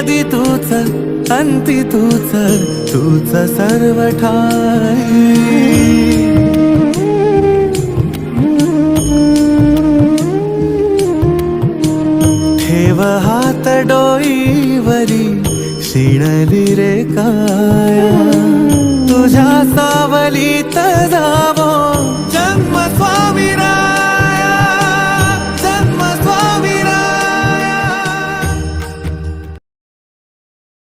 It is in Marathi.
आदि तूच अंती तूच तूच सर्व ठाई ठेव हात डोईवरी शिणली रे काया तुझ्या सावलीत